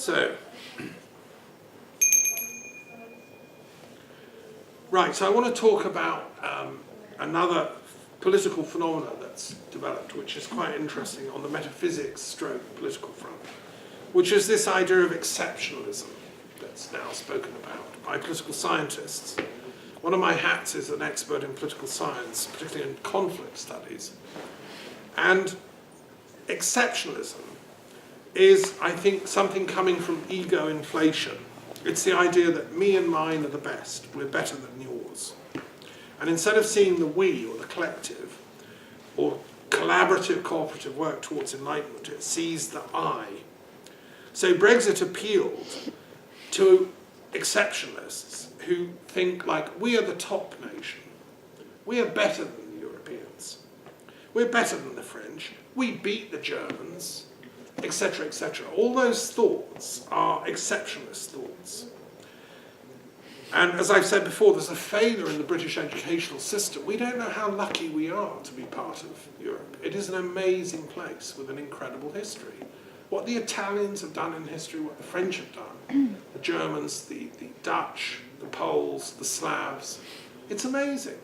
So, right, so I want to talk about another political phenomenon that's developed, which is quite interesting on the metaphysics stroke political front, which is this idea of exceptionalism that's now spoken about by political scientists. One of my hats is an expert in political science, particularly in conflict studies. And exceptionalism is, I think, something coming from ego inflation. It's the idea that me and mine are the best, we're better than yours. And instead of seeing the we or the collective or collaborative, cooperative work towards enlightenment, it sees the I. So Brexit appealed to exceptionalists who think like, we are the top nation. We are better than the Europeans. We're better than the French. We beat the Germans, etc., etc. All those thoughts are exceptionalist thoughts. And as I've said before, there's a failure in the British educational system. We don't know how lucky we are to be part of Europe. It is an amazing place with an incredible history. What the Italians have done in history, what the French have done, the Germans, the Dutch, the Poles, the Slavs, it's amazing.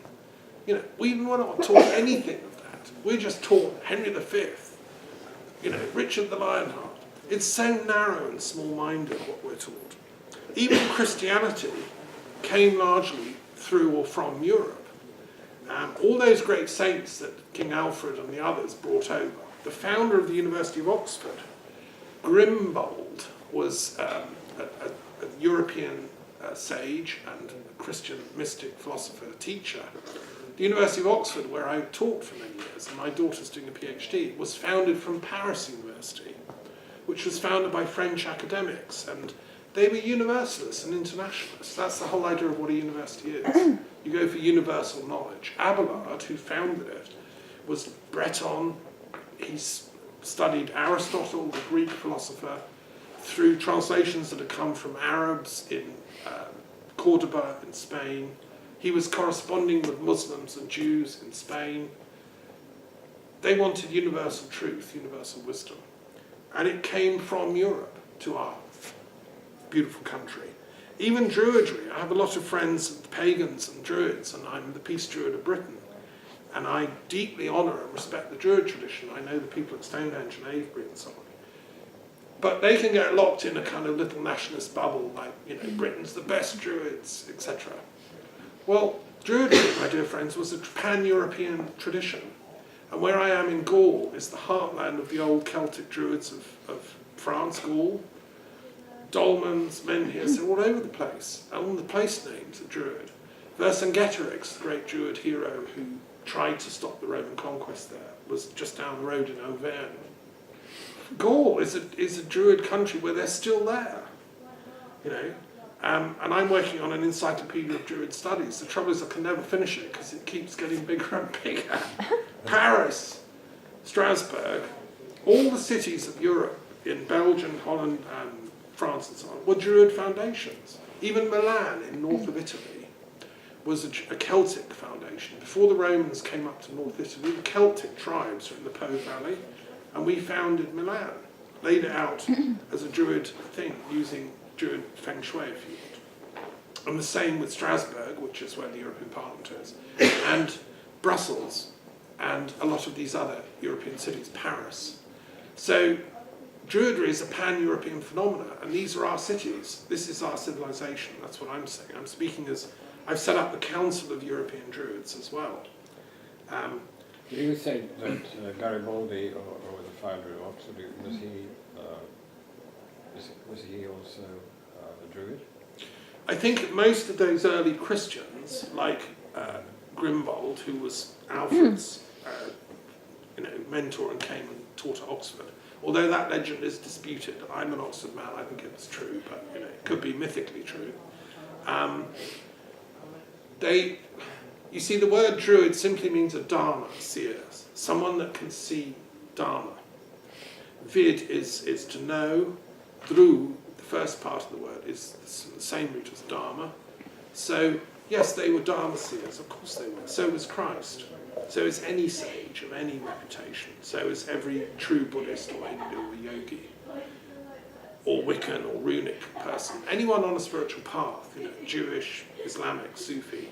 You know, we were not taught anything of that. We're just taught Henry V, you know, Richard the Lionheart. It's so narrow and small-minded what we're taught. Even Christianity came largely through or from Europe. All those great saints that King Alfred and the others brought over. The founder of the University of Oxford, Grimbold, was a European sage and a Christian mystic, philosopher, teacher. The University of Oxford, where I taught for many years, and my daughter's doing a PhD, was founded from Paris University, which was founded by French academics, and they were universalists and internationalists. That's the whole idea of what a university is. You go for universal knowledge. Abelard, who founded it, was Breton. He studied Aristotle, the Greek philosopher, through translations that had come from Arabs in Cordoba in Spain. He was corresponding with Muslims and Jews in Spain. They wanted universal truth, universal wisdom. And it came from Europe to our beautiful country. Even Druidry. I have a lot of friends, pagans and Druids, and I'm the Peace Druid of Britain. And I deeply honour and respect the Druid tradition. I know the people at Stonehenge and Avebury and so on. But they can get locked in a kind of little nationalist bubble, like, you know, Britain's the best Druids, etc. Well, Druidry, my dear friends, was a pan-European tradition. And where I am in Gaul is the heartland of the old Celtic Druids of France, Gaul. Dolmens, Menhirs, they're all over the place. All the place names are Druid. Vercingetorix, the great Druid hero who tried to stop the Roman conquest there, was just down the road in Auvergne. Gaul is a Druid country where they're still there, you know. And I'm working on an encyclopedia of Druid studies. The trouble is I can never finish it because it keeps getting bigger and bigger. Paris, Strasbourg, all the cities of Europe, in Belgium, Holland, France and so on, were Druid foundations. Even Milan in north of Italy was a Celtic foundation. Before the Romans came up to North Italy, the Celtic tribes were in the Po Valley, and we founded Milan, laid it out as a Druid thing, using Druid feng shui, if you want. And the same with Strasbourg, which is where the European Parliament is, and Brussels, and a lot of these other European cities, Paris. So Druidry is a pan-European phenomenon, and these are our cities. This is our civilization. That's what I'm saying. I'm speaking as I've set up the Council of European Druids as well. Do you think that Garibaldi, or the founder of Oxford, was he also a Druid? I think most of those early Christians, like Grimbold, who was Alfred's mentor and came and taught at Oxford, although that legend is disputed. I'm an Oxford man, I think it was true, but it could be mythically true. You see, the word Druid simply means a Dharma seer, someone that can see Dharma. Vid is to know. Dru, the first part of the word, is the same root as Dharma. So, yes, they were Dharma seers, of course they were. So was Christ. So is any sage of any reputation. So is every true Buddhist or Hindu or yogi. or Wiccan or runic person, anyone on a spiritual path, Jewish, Islamic, Sufi,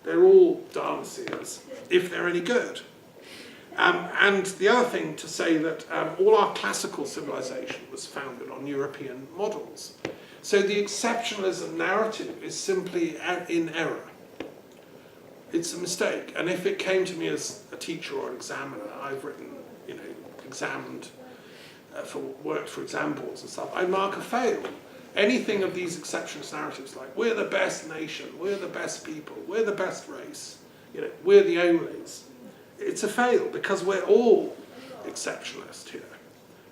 they're all Dharma seers, if they're any good. And the other thing to say that all our classical civilization was founded on European models. So the exceptionalism narrative is simply in error. It's a mistake. And if it came to me as a teacher or an examiner, I've written, examined, worked for exam boards and stuff, I'd mark a fail. Anything of these exceptionalist narratives like, we're the best nation, we're the best people, we're the best race, we're the onlys. It's a fail because we're all exceptionalist here.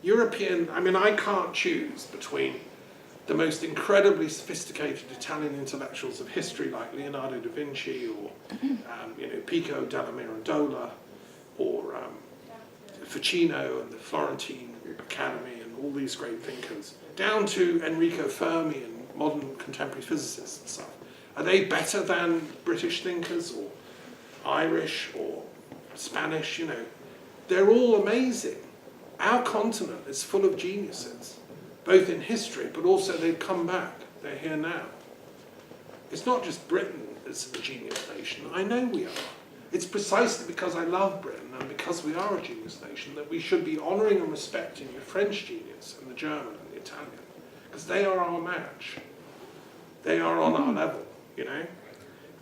European, I can't choose between the most incredibly sophisticated Italian intellectuals of history like Leonardo da Vinci or Pico della Mirandola or Ficino and the Florentine Academy and all these great thinkers, down to Enrico Fermi and modern contemporary physicists and stuff. Are they better than British thinkers or Irish or Spanish? They're all amazing. Our continent is full of geniuses, both in history, but also they've come back. They're here now. It's not just Britain that's a genius nation. I know we are. It's precisely because I love Britain and because we are a genius nation that we should be honouring and respecting the French genius and the German and the Italian, because they are our match. They are on our level,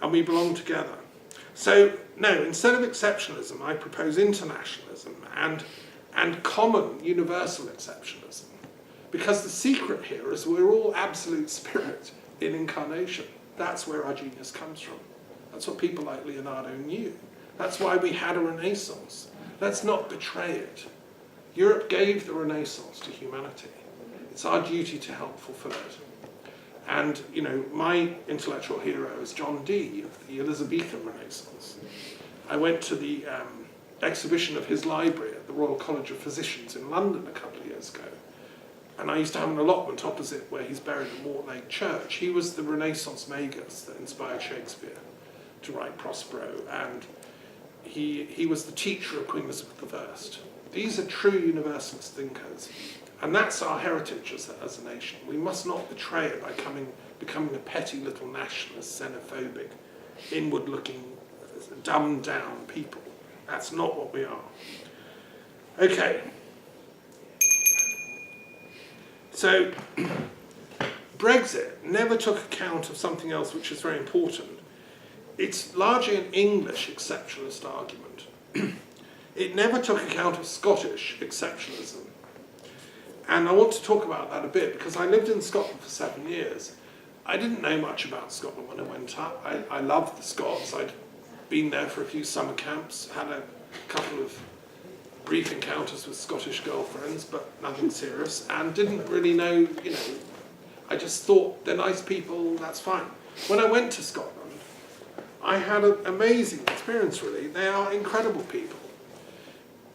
and we belong together. So, no, instead of exceptionalism, I propose internationalism and common universal exceptionalism. Because the secret here is we're all absolute spirit in incarnation. That's where our genius comes from. That's what people like Leonardo knew. That's why we had a Renaissance. Let's not betray it. Europe gave the Renaissance to humanity. It's our duty to help fulfill it. And, my intellectual hero is John Dee of the Elizabethan Renaissance. I went to the exhibition of his library at the Royal College of Physicians in London a couple of years ago. And I used to have an allotment opposite where he's buried in Mortlake Church. He was the Renaissance magus that inspired Shakespeare to write Prospero, and he was the teacher of Queen Elizabeth I. These are true universalist thinkers, and that's our heritage as a nation. We must not betray it by becoming a petty little nationalist, xenophobic, inward-looking, dumbed-down people. That's not what we are. Okay. So, Brexit never took account of something else which is very important. It's largely an English exceptionalist argument. It never took account of Scottish exceptionalism. And I want to talk about that a bit because I lived in Scotland for 7 years. I didn't know much about Scotland when I went up. I loved the Scots. I'd been there for a few summer camps, had a couple of brief encounters with Scottish girlfriends, but nothing serious, and didn't really know, I just thought they're nice people, that's fine. When I went to Scotland, I had an amazing experience, really. They are incredible people.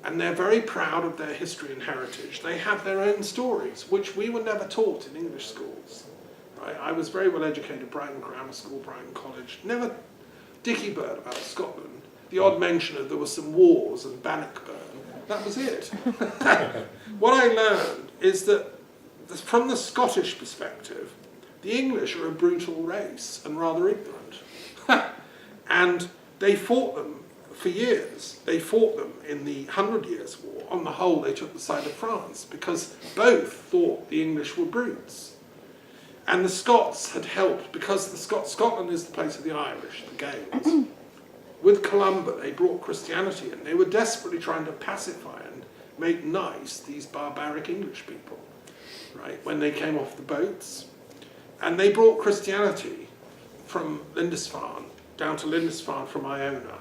And they're very proud of their history and heritage. They have their own stories, which we were never taught in English schools. Right? I was very well educated at Brighton Grammar School, Brighton College. Never dicky bird about Scotland. The odd mention of there were some wars and Bannockburn. That was it. What I learned is that from the Scottish perspective, the English are a brutal race and rather ignorant. And they fought them for years. They fought them in the 100 Years' War. On the whole, they took the side of France because both thought the English were brutes. And the Scots had helped because Scotland is the place of the Irish, the Gaels. With Columba, they brought Christianity in. They were desperately trying to pacify and make nice these barbaric English people, right, when they came off the boats. And they brought Christianity from Lindisfarne down to Lindisfarne from Iona,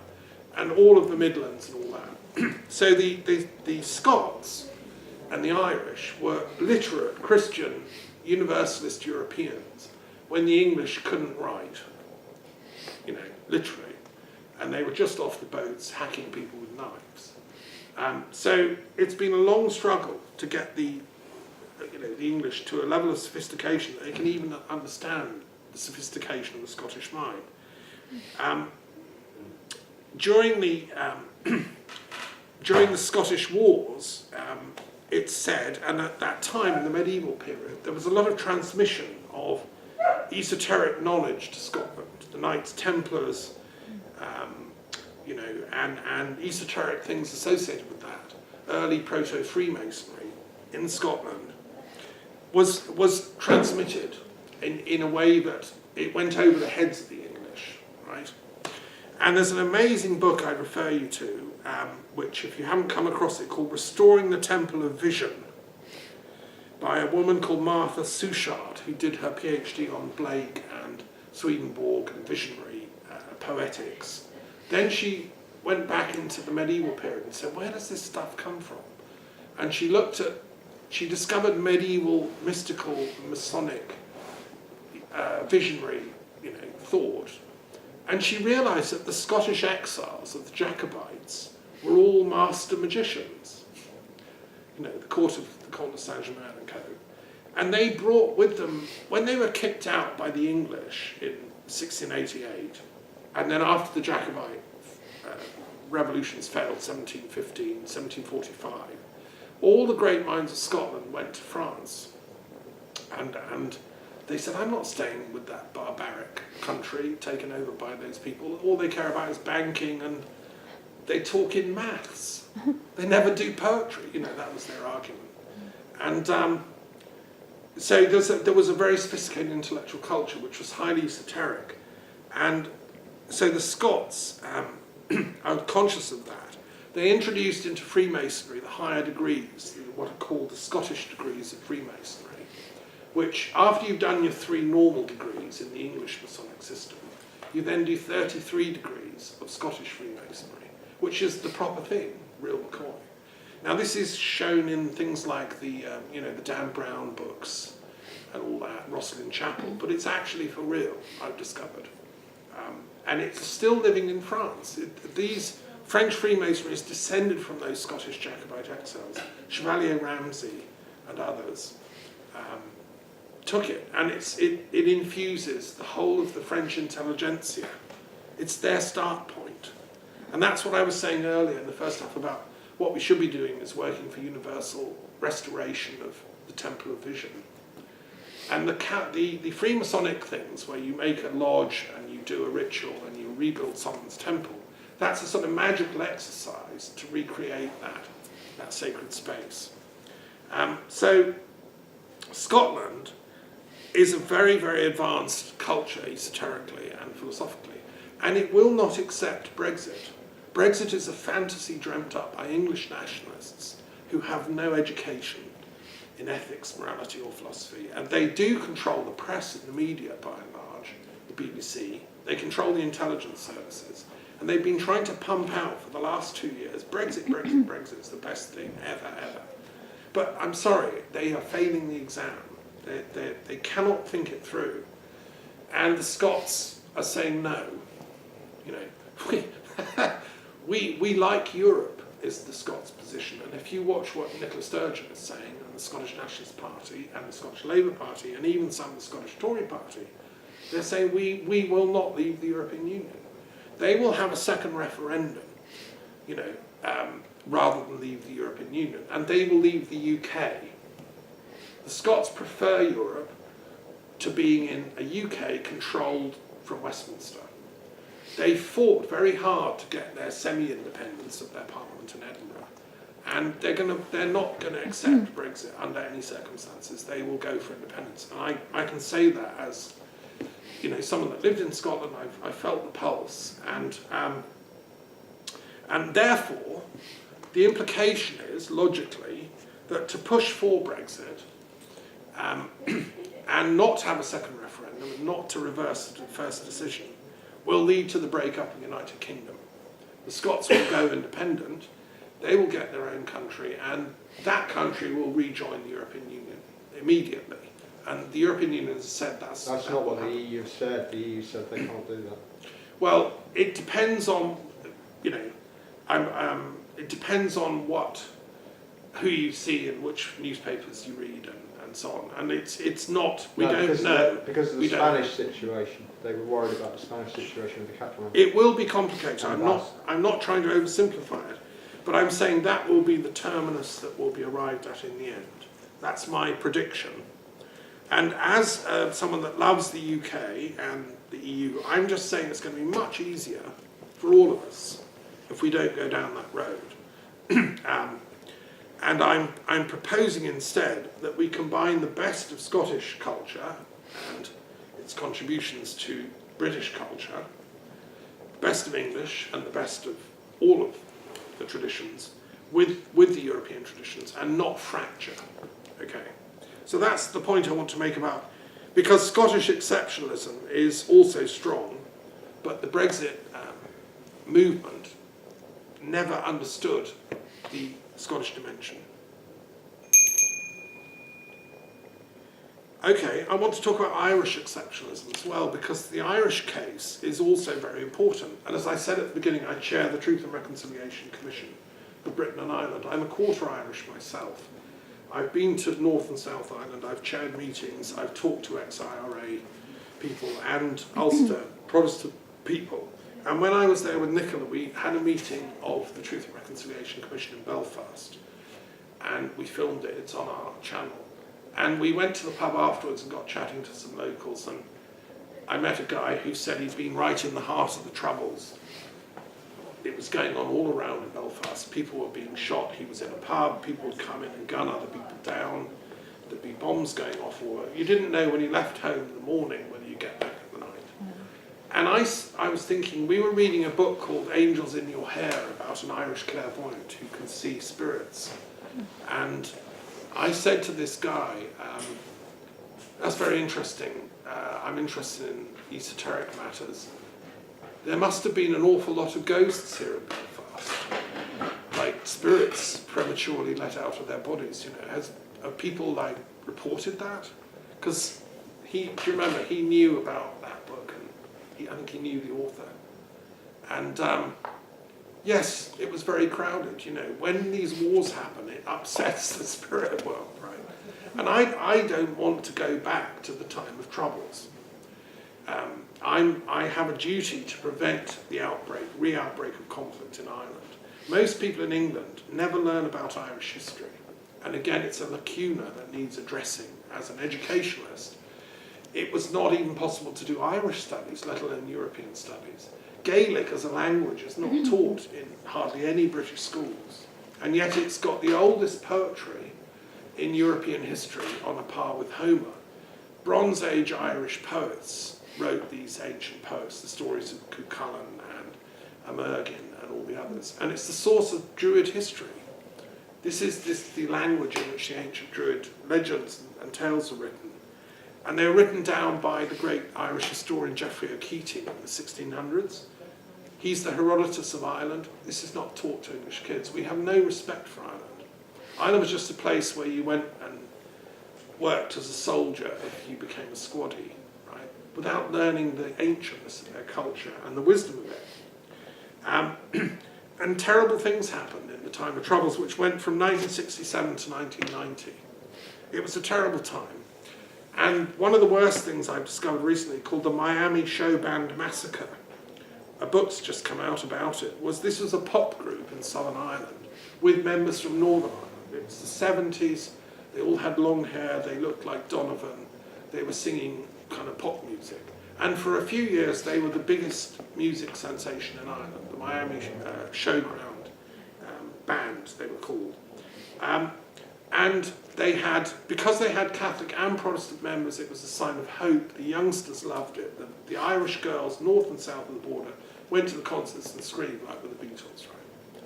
and all of the Midlands and all that. So the Scots and the Irish were literate, Christian, universalist Europeans when the English couldn't write, literally. And they were just off the boats hacking people with knives. So it's been a long struggle to get the English to a level of sophistication that they can even understand the sophistication of the Scottish mind. During the Scottish Wars, it's said, and at that time in the medieval period, there was a lot of transmission of esoteric knowledge to Scotland. The Knights Templars, you know, and esoteric things associated with that. Early proto-Freemasonry in Scotland was transmitted in a way that it went over the heads of the English, right? And there's an amazing book I'd refer you to, which, if you haven't come across it, called Restoring the Temple of Vision, by a woman called Martha Suchard, who did her PhD on Blake and Swedenborg and visionary poetics. Then she went back into the medieval period and said, where does this stuff come from? And she discovered medieval, mystical, Masonic, visionary, you know, thought. And she realised that the Scottish exiles of the Jacobites were all master magicians. You know, the court of Saint-Germain and co. And they brought with them, when they were kicked out by the English in 1688, and then after the Jacobite revolutions failed, 1715, 1745, all the great minds of Scotland went to France. And they said, I'm not staying with that barbaric country taken over by those people. All they care about is banking, and they talk in maths. They never do poetry. You know, that was their argument. And so there was a very sophisticated intellectual culture which was highly esoteric. And so the Scots are conscious of that. They introduced into Freemasonry the higher degrees, what are called the Scottish degrees of Freemasonry, which, after you've done your 3 normal degrees in the English Masonic system, you then do 33 degrees of Scottish Freemasonry, which is the proper thing, real McCoy. Now, this is shown in things like the, you know, the Dan Brown books and all that, Rosslyn Chapel, but it's actually for real, I've discovered. And it's still living in France. These French Freemasonry is descended from those Scottish Jacobite exiles. Chevalier Ramsay and others took it, and it infuses the whole of the French intelligentsia. It's their start point. And that's what I was saying earlier in the first half about what we should be doing is working for universal restoration of the Temple of Vision. And the Freemasonic things, where you make a lodge and you do a ritual and you rebuild someone's temple, that's a sort of magical exercise to recreate that sacred space. So Scotland is a very, very advanced culture, esoterically and philosophically, and it will not accept Brexit. Brexit is a fantasy dreamt up by English nationalists who have no education in ethics, morality or philosophy, and they do control the press and the media by and large, the BBC, they control the intelligence services, and they've been trying to pump out for the last 2 years, Brexit, Brexit, Brexit is the best thing ever, ever. But I'm sorry, they are failing the exam. They cannot think it through. And the Scots are saying no. You know, we like Europe is the Scots position. And if you watch what Nicola Sturgeon is saying, and the Scottish Nationalist Party, and the Scottish Labour Party, and even some of the Scottish Tory Party, they're saying we will not leave the European Union. They will have a second referendum, you know, rather than leave the European Union, and they will leave the UK. The Scots prefer Europe to being in a UK controlled from Westminster. They fought very hard to get their semi-independence of their parliament in Edinburgh, and they're not going to accept Brexit under any circumstances. They will go for independence, and I can say that as, you know, someone that lived in Scotland. I felt the pulse, and therefore the implication is logically that to push for Brexit and not have a second referendum and not to reverse the first decision will lead to the breakup of the United Kingdom. The Scots will go independent, they will get their own country, and that country will rejoin the European Union immediately. And the European Union has said that's not what the EU said. The EU said they can't do that. Well, it depends on, you know, it depends on who you see and which newspapers you read and so on. And it's not, we don't know. Because of the Spanish situation. They were worried about the Spanish situation with the Catalan. It will be complicated. I'm not trying to oversimplify it. But I'm saying that will be the terminus that will be arrived at in the end. That's my prediction. And as someone that loves the UK and the EU, I'm just saying it's going to be much easier for all of us if we don't go down that road. And I'm proposing instead that we combine the best of Scottish culture and its contributions to British culture, best of English and the best of all of the traditions with the European traditions, and not fracture. Okay, so that's the point I want to make about, because Scottish exceptionalism is also strong, but the Brexit movement never understood the Scottish dimension. Okay, I want to talk about Irish exceptionalism as well, because the Irish case is also very important. And as I said at the beginning, I chair the Truth and Reconciliation Commission for Britain and Ireland. I'm a quarter Irish myself. I've been to North and South Ireland, I've chaired meetings, I've talked to ex-IRA people and Ulster Protestant people. And when I was there with Nicola, we had a meeting of the Truth and Reconciliation Commission in Belfast. And we filmed it, it's on our channel. And we went to the pub afterwards and got chatting to some locals, and I met a guy who said he'd been right in the heart of the Troubles. It was going on all around in Belfast. People were being shot. He was in a pub. People would come in and gun other people down. There'd be bombs going off all over. You didn't know when you left home in the morning whether you get back at the night. And I was thinking, we were reading a book called Angels in Your Hair about an Irish clairvoyant who can see spirits. And I said to this guy, that's very interesting. I'm interested in esoteric matters. There must have been an awful lot of ghosts here in Belfast, like spirits prematurely let out of their bodies. You know, have people like reported that? Because do you remember he knew about that book, and I think he knew the author. And yes, it was very crowded. You know, when these wars happen, it upsets the spirit world, right? And I don't want to go back to the time of Troubles. I have a duty to prevent the re-outbreak of conflict in Ireland. Most people in England never learn about Irish history. And again, it's a lacuna that needs addressing. As an educationalist, it was not even possible to do Irish studies, let alone European studies. Gaelic as a language is not taught in hardly any British schools. And yet it's got the oldest poetry in European history on a par with Homer. Bronze Age Irish poets wrote these ancient poets, the stories of Cuchulainn and Amergin and all the others. And it's the source of Druid history. This is the language in which the ancient Druid legends and tales are written. And they were written down by the great Irish historian Geoffrey O'Keating in the 1600s. He's the Herodotus of Ireland. This is not taught to English kids. We have no respect for Ireland. Ireland was just a place where you went and worked as a soldier if you became a squaddie, right? Without learning the ancientness of their culture and the wisdom of it. And terrible things happened in the time of Troubles, which went from 1967 to 1990. It was a terrible time. And one of the worst things I've discovered recently, called the Miami Show Band Massacre, a book's just come out about it, this was a pop group in Southern Ireland with members from Northern Ireland. It was the 70s, they all had long hair, they looked like Donovan, they were singing kind of pop music. And for a few years they were the biggest music sensation in Ireland, the Miami Showground Band, they were called. And they had, because they had Catholic and Protestant members, it was a sign of hope. The youngsters loved it. The Irish girls, north and south of the border, went to the concerts and screamed like with the Beatles, right?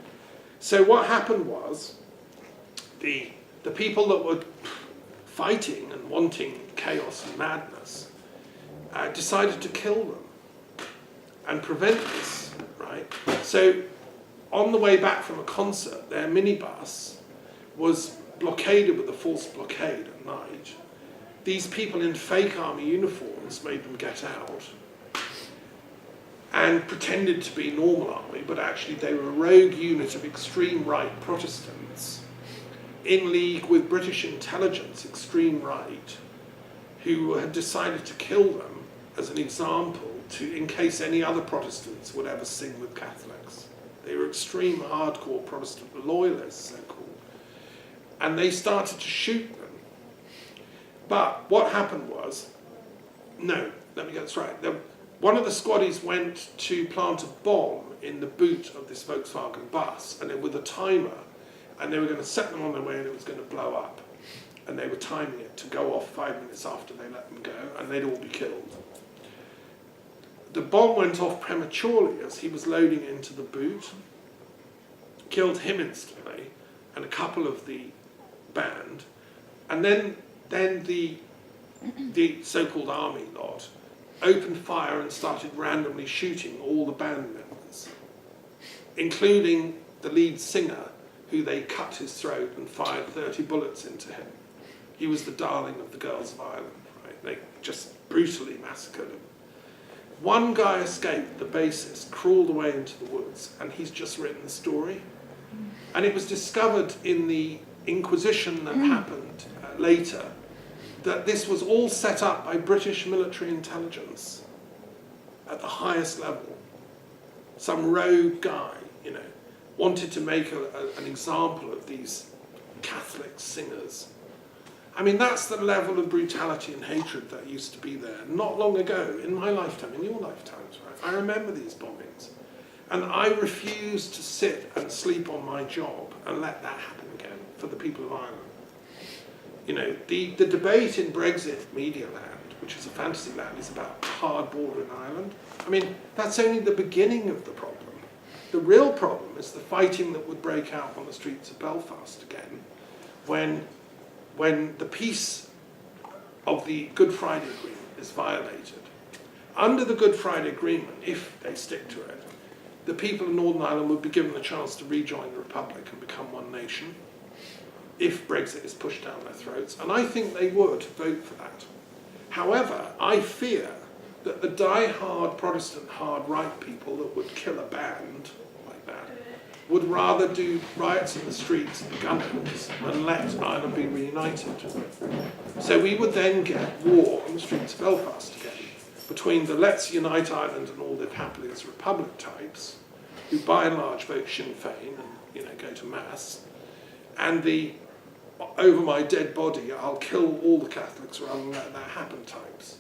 So what happened was, the people that were fighting and wanting chaos and madness decided to kill them and prevent this, right? So on the way back from a concert, their minibus was blockaded with a false blockade at night. These people in fake army uniforms made them get out and pretended to be normal army, but actually they were a rogue unit of extreme right Protestants in league with British intelligence, extreme right, who had decided to kill them as an example in case any other Protestants would ever sing with Catholics. They were extreme hardcore Protestant loyalists, so-called. And they started to shoot them. But what happened was, no, let me get this right. One of the squaddies went to plant a bomb in the boot of this Volkswagen bus, and with a timer, and they were going to set them on their way and it was going to blow up. And they were timing it to go off 5 minutes after they let them go, and they'd all be killed. The bomb went off prematurely as he was loading it into the boot, killed him instantly, and a couple of the band, and then the so-called army lot opened fire and started randomly shooting all the band members, including the lead singer, who they cut his throat and fired 30 bullets into him. He was the darling of the girls of Ireland, right? They just brutally massacred him. One guy escaped, the bassist, crawled away into the woods, and he's just written the story. And it was discovered in the Inquisition that happened later that this was all set up by British military intelligence at the highest level. Some rogue guy, wanted to make an example of these Catholic singers. I mean, that's the level of brutality and hatred that used to be there not long ago, in my lifetime, in your lifetimes, right? I remember these bombings. And I refuse to sit and sleep on my job and let that happen again for the people of Ireland. The debate in Brexit media land, which is a fantasy land, is about hard border in Ireland. I mean, that's only the beginning of the problem. The real problem is the fighting that would break out on the streets of Belfast again when the peace of the Good Friday Agreement is violated. Under the Good Friday Agreement, if they stick to it, the people of Northern Ireland would be given the chance to rejoin the Republic and become one nation if Brexit is pushed down their throats. And I think they would vote for that. However, I fear that the die-hard Protestant hard-right people that would kill a band like that would rather do riots in the streets and gunners than let Ireland be reunited. So we would then get war on the streets of Belfast again between the Let's Unite Ireland and all live happily as Republic types, who by and large vote Sinn Féin and go to mass, and the over my dead body I'll kill all the Catholics rather than let that happen types.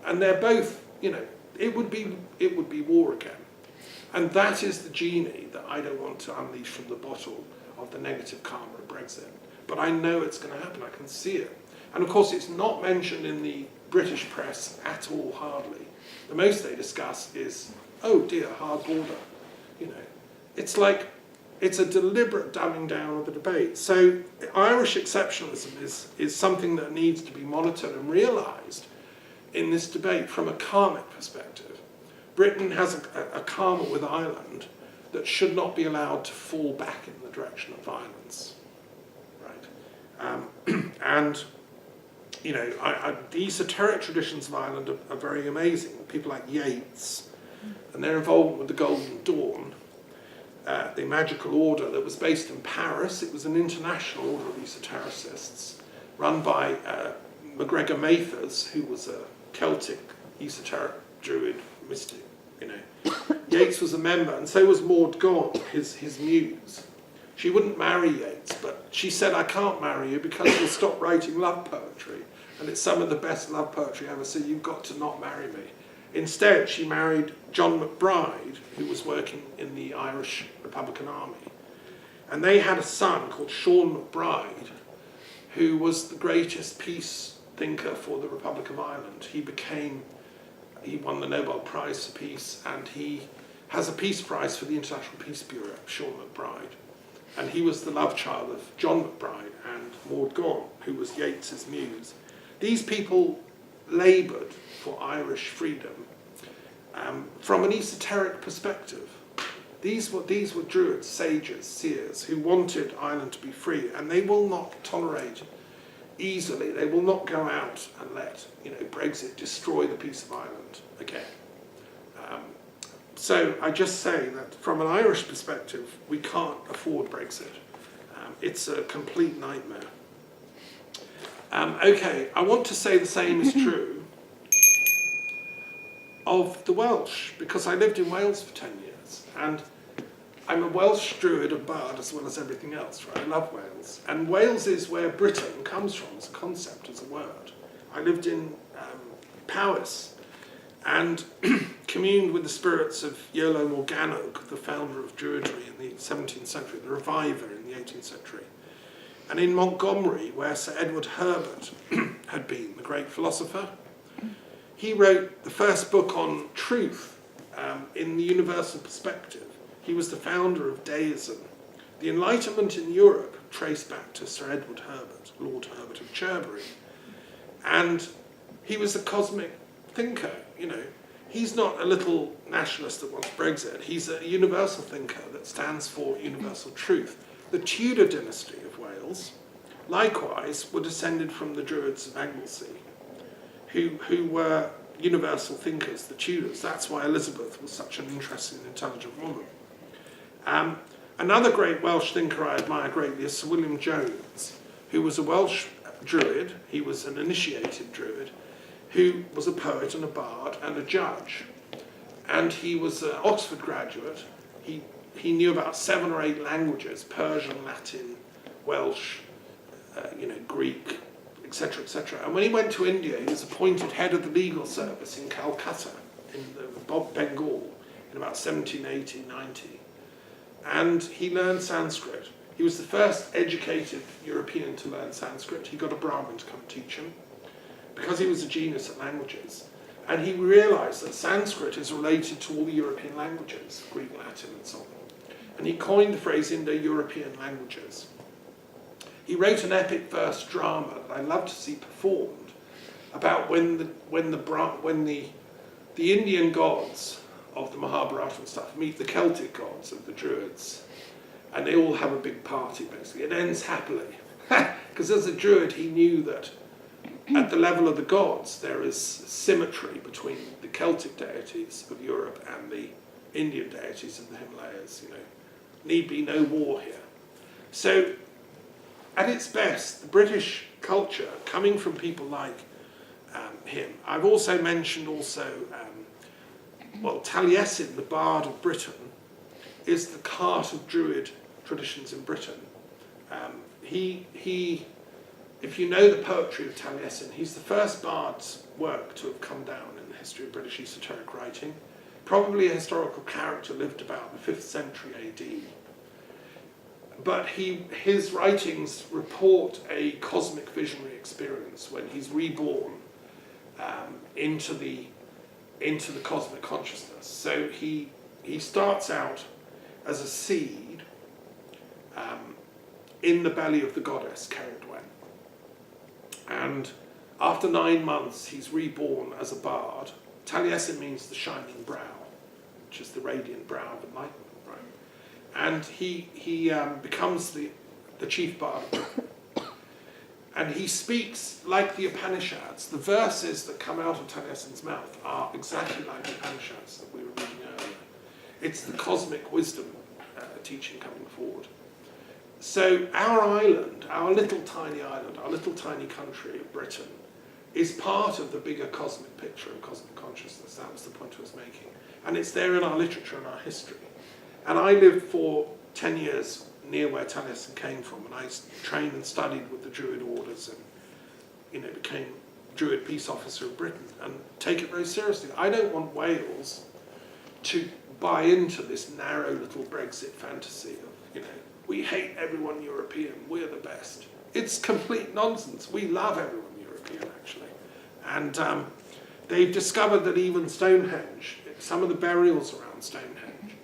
And they're both, it would be war again. And that is the genie that I don't want to unleash from the bottle of the negative karma of Brexit. But I know it's going to happen, I can see it. And of course it's not mentioned in the British press at all, hardly. The most they discuss is, oh dear, hard border. It's like, it's a deliberate dumbing down of the debate. So Irish exceptionalism is something that needs to be monitored and realised in this debate from a karmic perspective. Britain has a karma with Ireland that should not be allowed to fall back in the direction of violence, right? The esoteric traditions of Ireland are very amazing. People like Yeats and their involvement with the Golden Dawn, the magical order that was based in Paris. It was an international order of esotericists run by MacGregor Mathers, who was a Celtic esoteric druid mystic. Yeats was a member, and so was Maud Gonne, his muse. She wouldn't marry Yeats, but she said, I can't marry you because you'll stop writing love poetry, and it's some of the best love poetry ever, so you've got to not marry me. Instead, she married John McBride, who was working in the Irish Republican Army. And they had a son called Sean McBride, who was the greatest peace thinker for the Republic of Ireland. He won the Nobel Prize for Peace, and he has a peace prize for the International Peace Bureau, Sean McBride. And he was the love child of John McBride and Maud Gonne, who was Yeats's muse. These people laboured for Irish freedom from an esoteric perspective. These were Druids, sages, seers, who wanted Ireland to be free, and they will not tolerate easily, they will not go out and let Brexit destroy the peace of Ireland again. So I just say that from an Irish perspective, we can't afford Brexit. It's a complete nightmare. Okay, I want to say the same is true of the Welsh, because I lived in Wales for 10 years, and I'm a Welsh Druid of Bard as well as everything else, right? I love Wales. And Wales is where Britain comes from as a concept, as a word. I lived in Powys and communed with the spirits of Iolo Morgannwg, the founder of Druidry in the 17th century, the reviver in the 18th century. And in Montgomery, where Sir Edward Herbert had been, the great philosopher, he wrote the first book on truth in the universal perspective. He was the founder of deism. The Enlightenment in Europe traced back to Sir Edward Herbert, Lord Herbert of Cherbury. And he was a cosmic thinker, you know. He's not a little nationalist that wants Brexit. He's a universal thinker that stands for universal truth. The Tudor dynasty of Wales, likewise, were descended from the Druids of Anglesey, who were universal thinkers, the Tudors. That's why Elizabeth was such an interesting and intelligent woman. Another great Welsh thinker I admire greatly is Sir William Jones, who was a Welsh Druid. He was an initiated Druid, who was a poet and a bard and a judge. And he was an Oxford graduate. He knew about 7 or 8 languages: Persian, Latin, Welsh, Greek, etc., etc. And when he went to India, he was appointed head of the legal service in Calcutta, in the Bengal, in about 1780-90. And he learned Sanskrit. He was the first educated European to learn Sanskrit. He got a Brahmin to come teach him, because he was a genius at languages. And he realized that Sanskrit is related to all the European languages, Greek, Latin, and so on. And he coined the phrase Indo-European languages. He wrote an epic verse drama that I love to see performed about when the Indian gods of the Mahabharata and stuff meet the Celtic gods of the Druids, and they all have a big party, basically. It ends happily. Because as a Druid, he knew that at the level of the gods, there is symmetry between the Celtic deities of Europe and the Indian deities of the Himalayas. Need be no war here. So, at its best, the British culture, coming from people like him. I've also mentioned Taliesin, the Bard of Britain, is the cart of Druid traditions in Britain. If you know the poetry of Taliesin, he's the first bard's work to have come down in the history of British esoteric writing. Probably a historical character, lived about the 5th century AD. But his writings report a cosmic visionary experience when he's reborn into the cosmic consciousness. So he starts out as a seed in the belly of the goddess Ceridwen. And after 9 months, he's reborn as a bard. Taliesin means the shining brow, which is the radiant brow of enlightenment, right? And he becomes the chief bard. And he speaks like the Upanishads. The verses that come out of Taliesin's mouth are exactly like the Upanishads that we were reading earlier. It's the cosmic wisdom teaching coming forward. So our island, our little tiny island, our little tiny country of Britain, is part of the bigger cosmic picture of cosmic consciousness. That was the point I was making. And it's there in our literature and our history. And I lived for 10 years near where Taliesin came from, and I trained and studied with the Druid orders and became Druid Peace Officer of Britain and take it very seriously. I don't want Wales to buy into this narrow little Brexit fantasy of, we hate everyone European, we're the best. It's complete nonsense. We love everyone European, actually. And they've discovered that even Stonehenge, some of the burials around Stonehenge,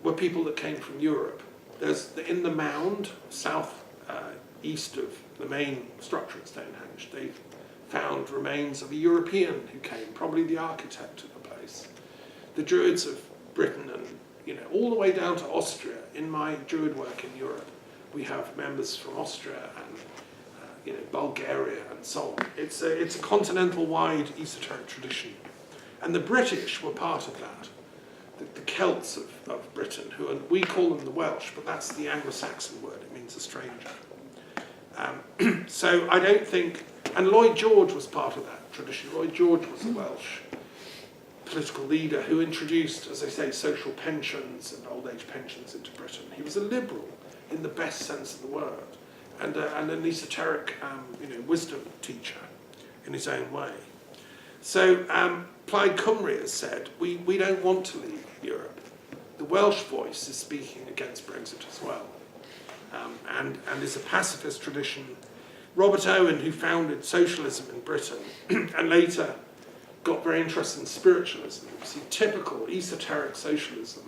were people that came from Europe. There's, in the mound, east of the main structure at Stonehenge, they've found remains of a European who came, probably the architect of the place. The Druids of Britain and all the way down to Austria. In my Druid work in Europe, we have members from Austria and Bulgaria and so on. It's a continental-wide esoteric tradition, and the British were part of that. The Celts of Britain, we call them the Welsh, but that's the Anglo-Saxon word. It means a stranger. So I don't think, and Lloyd George was part of that tradition. Lloyd George was a Welsh political leader who introduced, as I say, social pensions and old age pensions into Britain. He was a liberal in the best sense of the word, and an esoteric, wisdom teacher in his own way. So Plaid Cymru has said, we don't want to leave Europe. The Welsh voice is speaking against Brexit as well, and is a pacifist tradition. Robert Owen, who founded socialism in Britain, and later got very interested in spiritualism, see, typical esoteric socialism.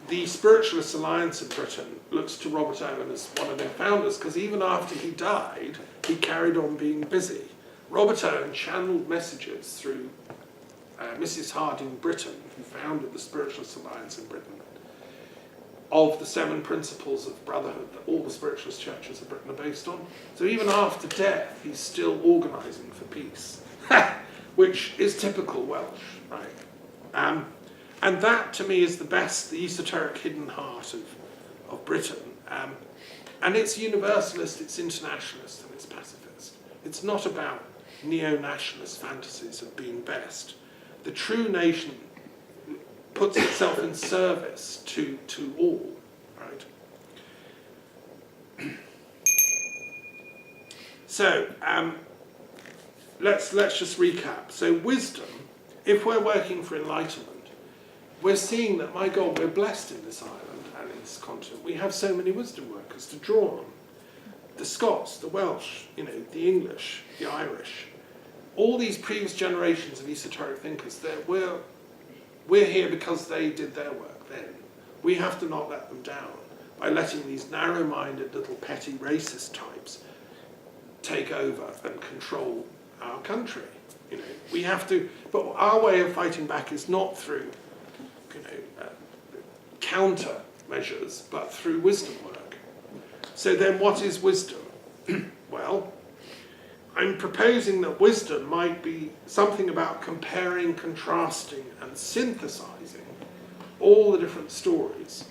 The Spiritualist Alliance in Britain looks to Robert Owen as one of their founders, because even after he died, he carried on being busy. Robert Owen channeled messages through Mrs. Harding Britton, who founded the Spiritualist Alliance in Britain, of the 7 principles of brotherhood that all the spiritualist churches of Britain are based on. So even after death, he's still organising for peace, which is typical Welsh, right? And that, to me, is the best, the esoteric hidden heart of Britain. And it's universalist, it's internationalist, and it's pacifist. It's not about neo-nationalist fantasies of being best. The true nation puts itself in service to all, right? So, let's just recap. So wisdom, if we're working for enlightenment, we're seeing that, my God, we're blessed in this island and in this continent. We have so many wisdom workers to draw on. The Scots, the Welsh, the English, the Irish, all these previous generations of esoteric thinkers, we're here because they did their work then. We have to not let them down by letting these narrow-minded little petty racist types take over and control our country. We have to, but our way of fighting back is not through counter measures, but through wisdom work. So then what is wisdom? Well, I'm proposing that wisdom might be something about comparing, contrasting, and synthesizing all the different stories.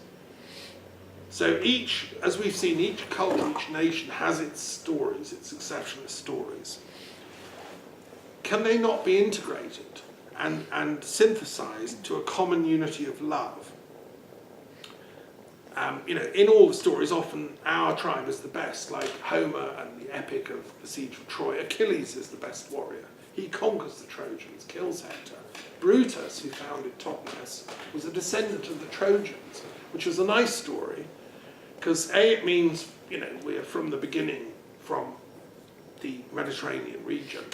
So each, as we've seen, each culture, each nation has its stories, its exceptionalist stories. Can they not be integrated and synthesized to a common unity of love? In all the stories, often our tribe is the best, like Homer and the epic of the Siege of Troy. Achilles is the best warrior. He conquers the Trojans, kills Hector. Brutus, who founded Totnes, was a descendant of the Trojans, which is a nice story, because A, it means, we're from the beginning, from the Mediterranean region,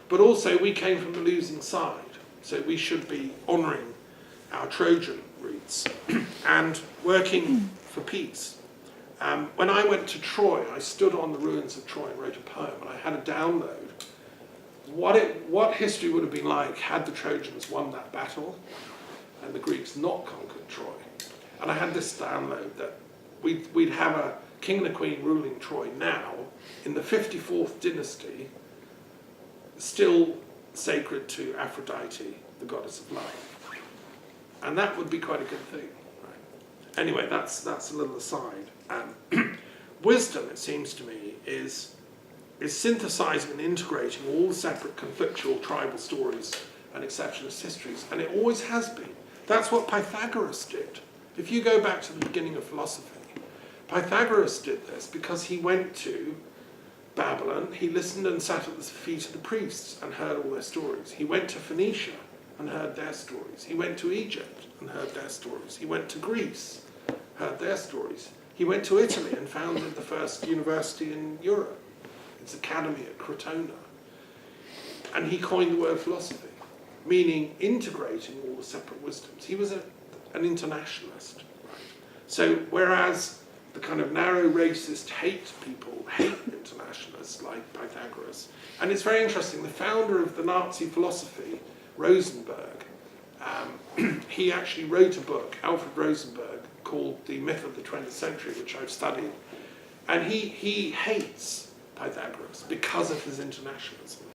but also we came from the losing side, so we should be honouring our Trojan roots and working for peace. When I went to Troy, I stood on the ruins of Troy and wrote a poem, and I had a download. What history would have been like had the Trojans won that battle and the Greeks not conquered Troy. And I had this download that we'd have a king and a queen ruling Troy now in the 54th dynasty, still sacred to Aphrodite, the goddess of love. And that would be quite a good thing. Right? Anyway, that's a little aside. Wisdom, it seems to me, is synthesizing and integrating all the separate conflictual tribal stories and exceptionalist histories, and it always has been. That's what Pythagoras did. If you go back to the beginning of philosophy, Pythagoras did this because he went to Babylon, he listened and sat at the feet of the priests and heard all their stories. He went to Phoenicia and heard their stories. He went to Egypt and heard their stories. He went to Greece, heard their stories. He went to Italy and founded the first university in Europe, its academy at Crotona. And he coined the word philosophy, meaning integrating all the separate wisdoms. He was an internationalist. Right? So whereas the kind of narrow racist hate internationalists like Pythagoras, and it's very interesting, the founder of the Nazi philosophy, Rosenberg, he actually wrote a book, Alfred Rosenberg, called The Myth of the 20th Century, which I've studied, and he hates Pythagoras because of his internationalism.